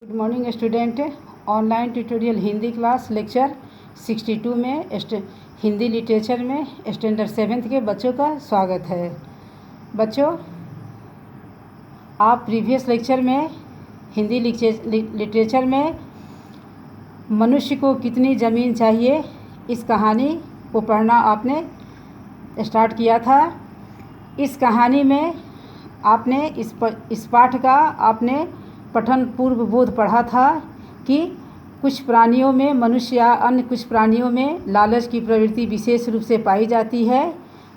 Good morning student. Online tutorial Hindi class lecture 62 में Hindi literature में standard 7th के बच्चों का स्वागत है। बच्चों, आप प्रीवियस लेक्चर में हिंदी लिटरेचर में मनुष्य को कितनी ज़मीन चाहिए इस कहानी को पढ़ना आपने स्टार्ट किया था। इस कहानी में आपने इस पाठ का आपने पठन पूर्व बोध पढ़ा था कि कुछ प्राणियों में मनुष्य या अन्य कुछ प्राणियों में लालच की प्रवृत्ति विशेष रूप से पाई जाती है,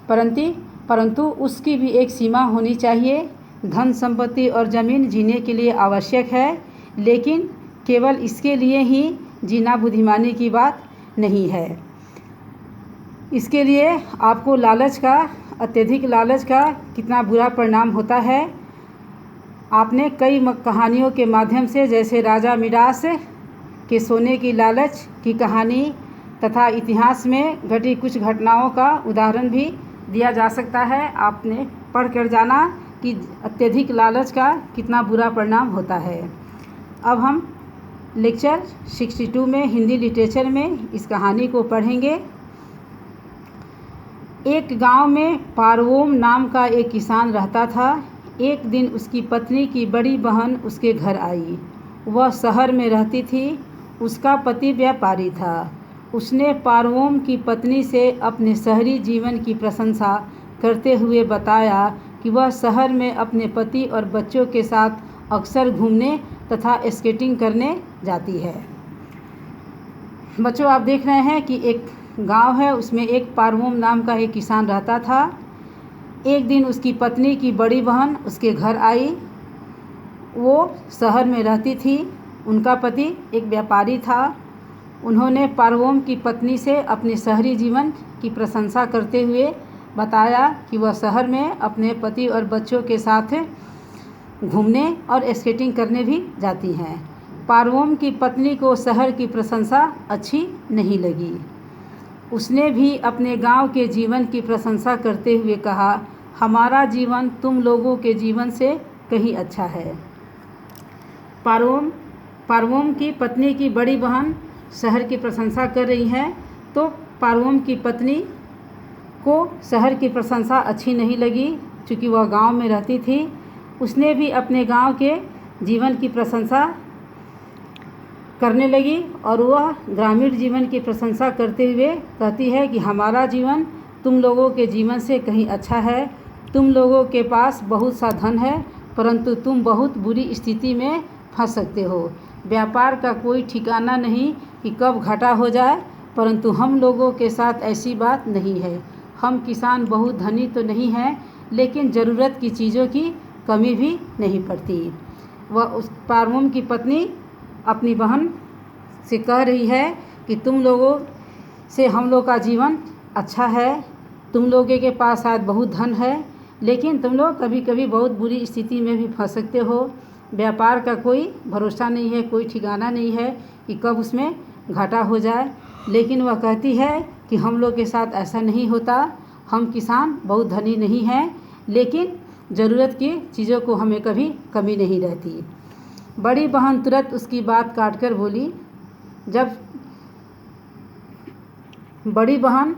परंतु उसकी भी एक सीमा होनी चाहिए। धन संपत्ति और ज़मीन जीने के लिए आवश्यक है, लेकिन केवल इसके लिए ही जीना बुद्धिमानी की बात नहीं है। इसके लिए आपको अत्यधिक लालच का कितना बुरा परिणाम होता है आपने कई कहानियों के माध्यम से, जैसे राजा मिडास के सोने की लालच की कहानी तथा इतिहास में घटी कुछ घटनाओं का उदाहरण भी दिया जा सकता है। आपने पढ़ कर जाना कि अत्यधिक लालच का कितना बुरा परिणाम होता है। अब हम लेक्चर 62 में हिंदी लिटरेचर में इस कहानी को पढ़ेंगे। एक गांव में पारवोम नाम का एक किसान रहता था। एक दिन उसकी पत्नी की बड़ी बहन उसके घर आई। वह शहर में रहती थी। उसका पति व्यापारी था। उसने पारवोम की पत्नी से अपने शहरी जीवन की प्रशंसा करते हुए बताया कि वह शहर में अपने पति और बच्चों के साथ अक्सर घूमने तथा स्केटिंग करने जाती है। बच्चों, आप देख रहे हैं कि एक गांव है, उसमें एक पारवोम नाम का एक किसान रहता था। एक दिन उसकी पत्नी की बड़ी बहन उसके घर आई। वो शहर में रहती थी। उनका पति एक व्यापारी था। उन्होंने पारवोम की पत्नी से अपने शहरी जीवन की प्रशंसा करते हुए बताया कि वह शहर में अपने पति और बच्चों के साथ घूमने और स्केटिंग करने भी जाती हैं। पारवोम की पत्नी को शहर की प्रशंसा अच्छी नहीं लगी। उसने भी अपने गांव के जीवन की प्रशंसा करते हुए कहा, हमारा जीवन तुम लोगों के जीवन से कहीं अच्छा है। पारवोम की पत्नी की बड़ी बहन शहर की प्रशंसा कर रही है, तो पारवोम की पत्नी को शहर की प्रशंसा अच्छी नहीं लगी, क्योंकि वह गांव में रहती थी। उसने भी अपने गांव के जीवन की प्रशंसा करने लगी और वह ग्रामीण जीवन की प्रशंसा करते हुए कहती है कि हमारा जीवन तुम लोगों के जीवन से कहीं अच्छा है। तुम लोगों के पास बहुत सा धन है, परंतु तुम बहुत बुरी स्थिति में फंस सकते हो। व्यापार का कोई ठिकाना नहीं कि कब घाटा हो जाए, परंतु हम लोगों के साथ ऐसी बात नहीं है। हम किसान बहुत धनी तो नहीं हैं, लेकिन ज़रूरत की चीज़ों की कमी भी नहीं पड़ती। वह उस पारवोम की पत्नी अपनी बहन से कह रही है कि तुम लोगों से हम लोग का जीवन अच्छा है। तुम लोगों के पास शायद बहुत धन है, लेकिन तुम लोग कभी कभी बहुत बुरी स्थिति में भी फंस सकते हो। व्यापार का कोई भरोसा नहीं है, कोई ठिकाना नहीं है कि कब उसमें घाटा हो जाए। लेकिन वह कहती है कि हम लोग के साथ ऐसा नहीं होता। हम किसान बहुत धनी नहीं हैं, लेकिन ज़रूरत की चीज़ों को हमें कभी कमी नहीं रहती। बड़ी बहन तुरंत उसकी बात काट कर बोली। जब बड़ी बहन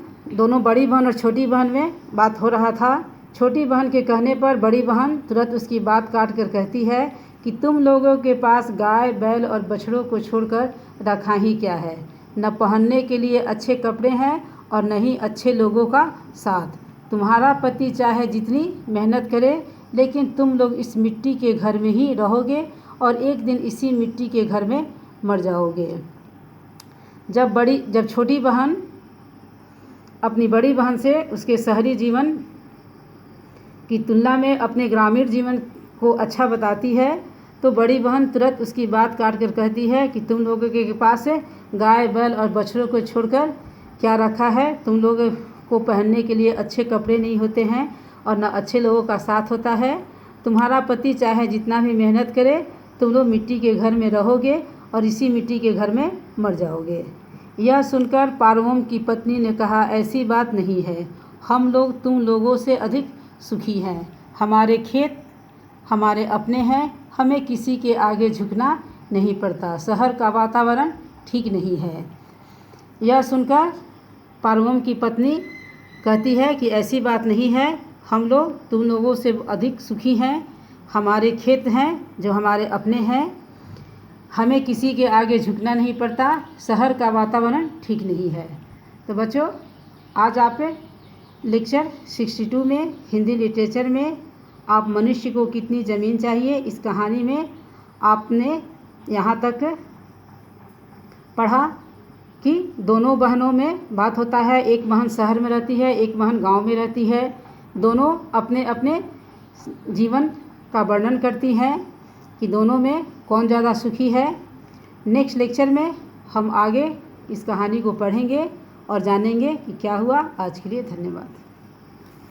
और छोटी बहन में बात हो रहा था, छोटी बहन के कहने पर बड़ी बहन तुरंत उसकी बात काट कर कहती है कि तुम लोगों के पास गाय बैल और बछड़ों को छोड़कर रखा ही क्या है। न पहनने के लिए अच्छे कपड़े हैं और न ही अच्छे लोगों का साथ। तुम्हारा पति चाहे जितनी मेहनत करे, लेकिन तुम लोग इस मिट्टी के घर में ही रहोगे और एक दिन इसी मिट्टी के घर में मर जाओगे। जब छोटी बहन अपनी बड़ी बहन से उसके शहरी जीवन की तुलना में अपने ग्रामीण जीवन को अच्छा बताती है, तो बड़ी बहन तुरंत उसकी बात काट कर कहती है कि तुम लोगों के पास गाय बैल और बछड़ों को छोड़कर क्या रखा है। तुम लोगों को पहनने के लिए अच्छे कपड़े नहीं होते हैं और न अच्छे लोगों का साथ होता है। तुम्हारा पति चाहे जितना भी मेहनत करे, तुम लोग मिट्टी के घर में रहोगे और इसी मिट्टी के घर में मर जाओगे। यह सुनकर पारवोम की पत्नी ने कहा, ऐसी बात नहीं है। हम लोग तुम लोगों से अधिक सुखी हैं। हमारे खेत हमारे अपने हैं। हमें किसी के आगे झुकना नहीं पड़ता, शहर का वातावरण ठीक नहीं है। यह सुनकर पार्वम की पत्नी कहती है कि ऐसी बात नहीं है, हम लोग तुम लोगों से अधिक सुखी हैं। हमारे खेत हैं जो हमारे अपने हैं, हमें किसी के आगे झुकना नहीं पड़ता, शहर का वातावरण ठीक नहीं है। तो बच्चों, आज आप लेक्चर 62 में हिंदी लिटरेचर में आप मनुष्य को कितनी ज़मीन चाहिए, इस कहानी में आपने यहाँ तक पढ़ा कि दोनों बहनों में बात होता है। एक बहन शहर में रहती है, एक बहन गांव में रहती है। दोनों अपने अपने जीवन का वर्णन करती हैं कि दोनों में कौन ज़्यादा सुखी है। नेक्स्ट लेक्चर में हम आगे इस कहानी को पढ़ेंगे और जानेंगे कि क्या हुआ। आज के लिए धन्यवाद।